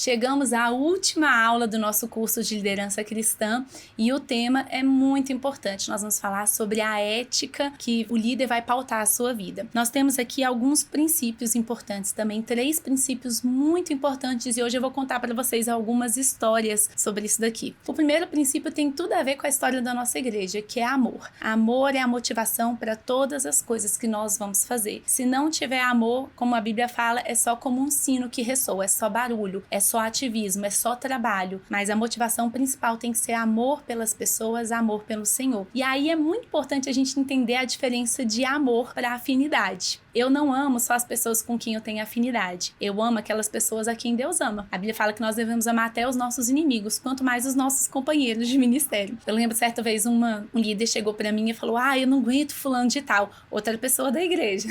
Chegamos à última aula do nosso curso de liderança cristã e o tema é muito importante. Nós vamos falar sobre a ética que o líder vai pautar a sua vida. Nós temos aqui alguns princípios importantes também, 3 princípios muito importantes, e hoje eu vou contar para vocês algumas histórias sobre isso daqui. O primeiro princípio tem tudo a ver com a história da nossa igreja, que é amor. Amor é a motivação para todas as coisas que nós vamos fazer. Se não tiver amor, como a Bíblia fala, é só como um sino que ressoa, é só barulho, é só ativismo, é só trabalho. Mas a motivação principal tem que ser amor pelas pessoas, amor pelo Senhor. E aí é muito importante a gente entender a diferença de amor para afinidade. Eu não amo só as pessoas com quem eu tenho afinidade. Eu amo aquelas pessoas a quem Deus ama. A Bíblia fala que nós devemos amar até os nossos inimigos, quanto mais os nossos companheiros de ministério. Eu lembro certa vez um líder chegou pra mim e falou: eu não aguento fulano de tal. Outra pessoa da igreja.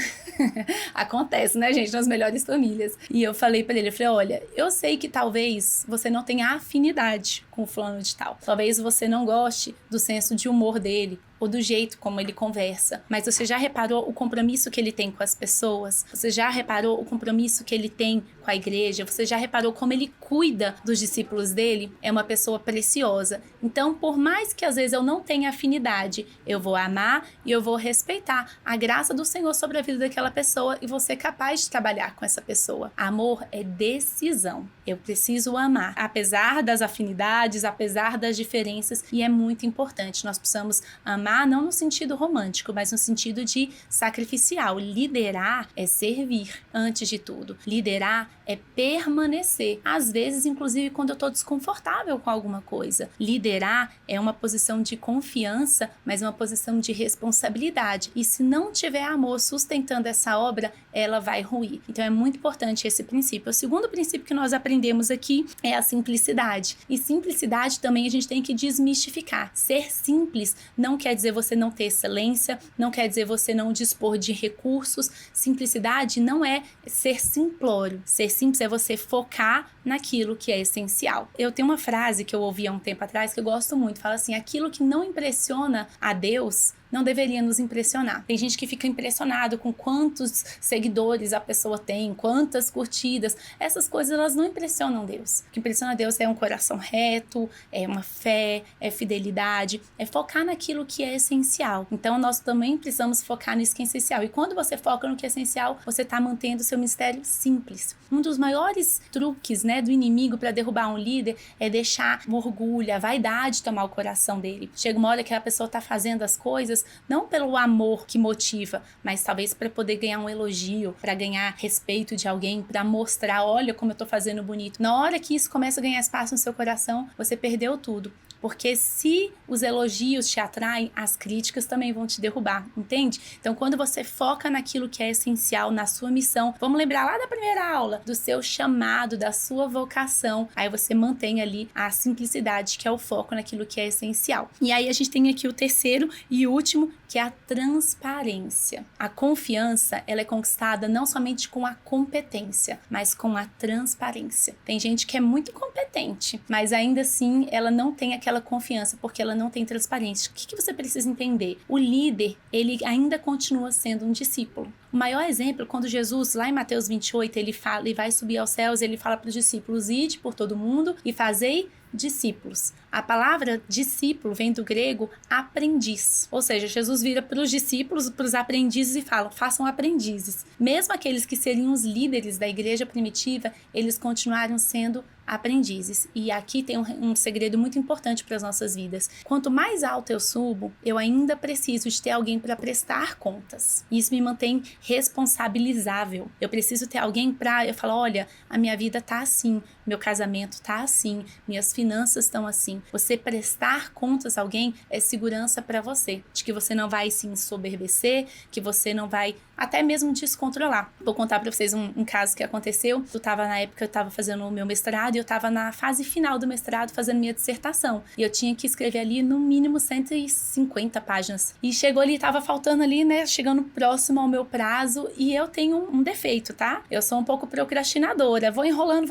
Acontece, né, gente? Nas melhores famílias. E eu falei pra ele, eu falei: olha, eu sei que talvez você não tenha afinidade com o fulano de tal. Talvez você não goste do senso de humor dele, ou do jeito como ele conversa. Mas você já reparou o compromisso que ele tem com as pessoas? Você já reparou o compromisso que ele tem com a igreja? Você já reparou como ele cuida dos discípulos dele? É uma pessoa preciosa. Então, por mais que às vezes eu não tenha afinidade, eu vou amar e eu vou respeitar a graça do Senhor sobre a vida daquela pessoa e vou ser capaz de trabalhar com essa pessoa. Amor é decisão. Eu preciso amar, apesar das afinidades, apesar das diferenças, e é muito importante. Nós precisamos amar não no sentido romântico, mas no sentido de sacrificial. Liderar é servir, antes de tudo. Liderar é permanecer. Às vezes, inclusive, quando eu estou desconfortável com alguma coisa. Liderar é uma posição de confiança, mas uma posição de responsabilidade. E se não tiver amor sustentando essa obra, ela vai ruir. Então, é muito importante esse princípio. O segundo princípio que nós aprendemos aqui é a simplicidade. E simplicidade também a gente tem que desmistificar. Ser simples não quer dizer você não ter excelência, não quer dizer você não dispor de recursos. Simplicidade não é ser simplório. Ser simples é você focar naquilo que é essencial. Eu tenho uma frase que eu ouvi há um tempo atrás que eu gosto muito. Fala assim: aquilo que não impressiona a Deus não deveria nos impressionar. Tem gente que fica impressionado com quantos seguidores a pessoa tem, quantas curtidas. Essas coisas, elas não impressionam Deus. O que impressiona Deus é um coração reto, é uma fé, é fidelidade, é focar naquilo que é essencial. Então, nós também precisamos focar nisso que é essencial. E quando você foca no que é essencial, você está mantendo o seu ministério simples. Um dos maiores truques, do inimigo para derrubar um líder é deixar o orgulho, a vaidade tomar o coração dele. Chega uma hora que a pessoa está fazendo as coisas não pelo amor que motiva, mas talvez para poder ganhar um elogio, para ganhar respeito de alguém, para mostrar: olha como eu tô fazendo bonito. Na hora que isso começa a ganhar espaço no seu coração, você perdeu tudo. Porque se os elogios te atraem, as críticas também vão te derrubar, entende? Então, quando você foca naquilo que é essencial, na sua missão, vamos lembrar lá da primeira aula, do seu chamado, da sua vocação, aí você mantém ali a simplicidade, que é o foco naquilo que é essencial. E aí a gente tem aqui o terceiro e último, que é a transparência. A confiança, ela é conquistada não somente com a competência, mas com a transparência. Tem gente que é muito competente, mas ainda assim ela não tem aquela confiança, porque ela não tem transparência. O que você precisa entender? O líder, ele ainda continua sendo um discípulo. O maior exemplo, quando Jesus, lá em Mateus 28, ele fala, ele vai subir aos céus, ele fala para os discípulos: ide por todo mundo e fazei discípulos. A palavra discípulo vem do grego aprendiz. Ou seja, Jesus vira para os discípulos, para os aprendizes e fala: façam aprendizes. Mesmo aqueles que seriam os líderes da igreja primitiva, eles continuaram sendo aprendizes. E aqui tem um segredo muito importante para as nossas vidas. Quanto mais alto eu subo, eu ainda preciso de ter alguém para prestar contas. Isso me mantém responsabilizável. Eu preciso ter alguém para eu falar: olha, a minha vida tá assim, meu casamento tá assim, minhas finanças estão assim. Você prestar contas a alguém é segurança para você, de que você não vai se ensoberbecer, que você não vai até mesmo descontrolar. Vou contar para vocês um caso que aconteceu. Na época eu estava fazendo o meu mestrado e eu estava na fase final do mestrado fazendo minha dissertação. E eu tinha que escrever ali no mínimo 150 páginas. E chegou ali, estava faltando ali, chegando próximo ao meu prazo, e eu tenho um defeito, tá? Eu sou um pouco procrastinadora. Vou enrolando,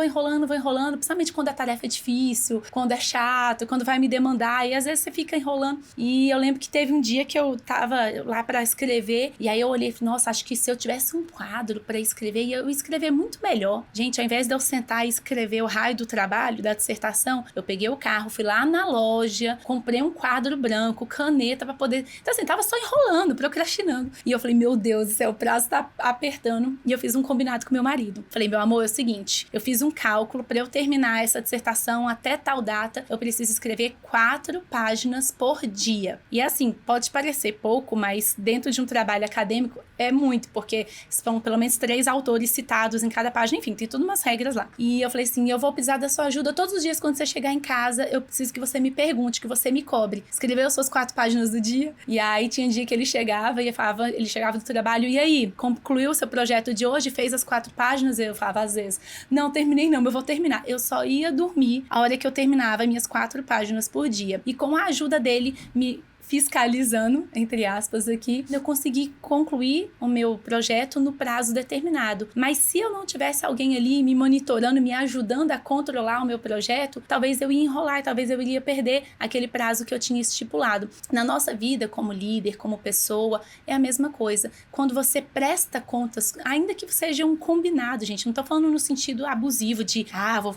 principalmente quando a tarefa é difícil, quando é chato, quando vai me demandar, e às vezes você fica enrolando. E eu lembro que teve um dia que eu tava lá para escrever, e aí eu olhei e falei: nossa, acho que se eu tivesse um quadro para escrever, eu ia escrever muito melhor. Gente, ao invés de eu sentar e escrever o raio do trabalho, da dissertação, eu peguei o carro, fui lá na loja, comprei um quadro branco, caneta pra poder... Então assim, tava só enrolando, procrastinando. E eu falei, meu Deus do céu, o prazo tá apertando. E eu fiz um combinado com meu marido. Falei, meu amor, é o seguinte, eu fiz um cálculo pra eu terminar essa dissertação até tal data, eu preciso escrever 4 páginas por dia. E assim, pode parecer pouco, mas dentro de um trabalho acadêmico é muito, porque são pelo menos 3 autores citados em cada página, enfim, tem tudo umas regras lá. E eu falei assim, eu vou precisar da sua ajuda todos os dias quando você chegar em casa, eu preciso que você me pergunte, que você me cobre. Escreveu as suas 4 páginas do dia, e aí tinha dia que ele chegava e falava, ele chegava do trabalho, e aí, concluiu o seu projeto de hoje, fez as 4 páginas? Eu falava às vezes, não, terminei não, eu vou terminar. Eu só ia dormir a hora que eu terminava minhas 4 páginas por dia. E com a ajuda dele, me fiscalizando, entre aspas aqui, eu consegui concluir o meu projeto no prazo determinado. Mas se eu não tivesse alguém ali me monitorando, me ajudando a controlar o meu projeto, talvez eu ia enrolar, talvez eu iria perder aquele prazo que eu tinha estipulado. Na nossa vida, como líder, como pessoa, é a mesma coisa. Quando você presta contas, ainda que seja um combinado, gente, não tô falando no sentido abusivo de,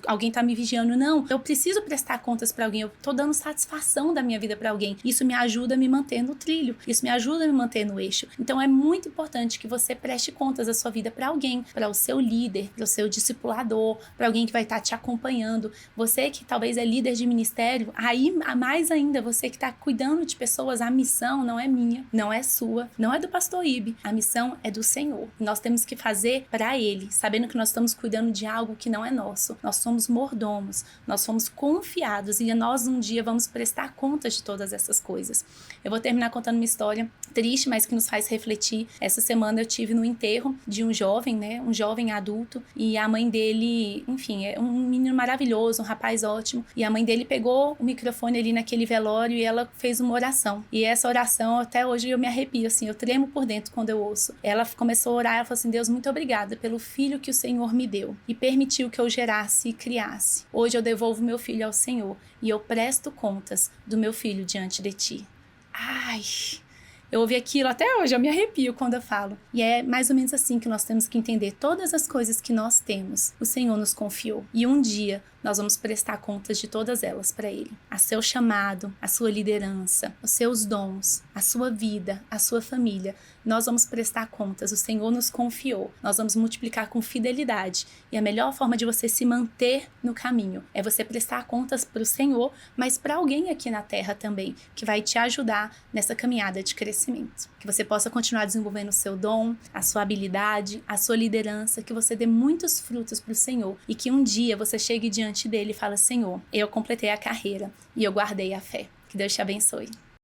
alguém tá me vigiando, não. Eu preciso prestar contas pra alguém, eu tô dando satisfação da minha vida pra alguém. Isso me ajuda a me manter no trilho, isso me ajuda a me manter no eixo. Então é muito importante que você preste contas da sua vida para alguém, para o seu líder, para o seu discipulador, para alguém que vai estar te acompanhando. Você que talvez é líder de ministério, aí mais ainda, você que está cuidando de pessoas, a missão não é minha, não é sua, não é do pastor Ibe, a missão é do Senhor. Nós temos que fazer para Ele, sabendo que nós estamos cuidando de algo que não é nosso. Nós somos mordomos, nós somos confiados e nós um dia vamos prestar contas de todas essas coisas. Eu vou terminar contando uma história triste, mas que nos faz refletir. Essa semana eu tive no enterro de um jovem, né? Um jovem adulto. E a mãe dele, enfim, é um menino maravilhoso, um rapaz ótimo. E a mãe dele pegou o microfone ali naquele velório e ela fez uma oração. E essa oração, até hoje eu me arrepio, assim, eu tremo por dentro quando eu ouço. Ela começou a orar, ela falou assim, Deus, muito obrigada pelo filho que o Senhor me deu e permitiu que eu gerasse e criasse. Hoje eu devolvo meu filho ao Senhor e eu presto contas do meu filho diante de ti. Ai, eu ouvi aquilo até hoje, eu me arrepio quando eu falo. E é mais ou menos assim que nós temos que entender todas as coisas que nós temos. O Senhor nos confiou. E um dia nós vamos prestar contas de todas elas para Ele. A seu chamado, a sua liderança, os seus dons, a sua vida, a sua família. Nós vamos prestar contas. O Senhor nos confiou. Nós vamos multiplicar com fidelidade. E a melhor forma de você se manter no caminho é você prestar contas para o Senhor, mas para alguém aqui na terra também, que vai te ajudar nessa caminhada de crescimento. Que você possa continuar desenvolvendo o seu dom, a sua habilidade, a sua liderança, que você dê muitos frutos para o Senhor e que um dia você chegue diante dele e fale, Senhor, eu completei a carreira e eu guardei a fé. Que Deus te abençoe.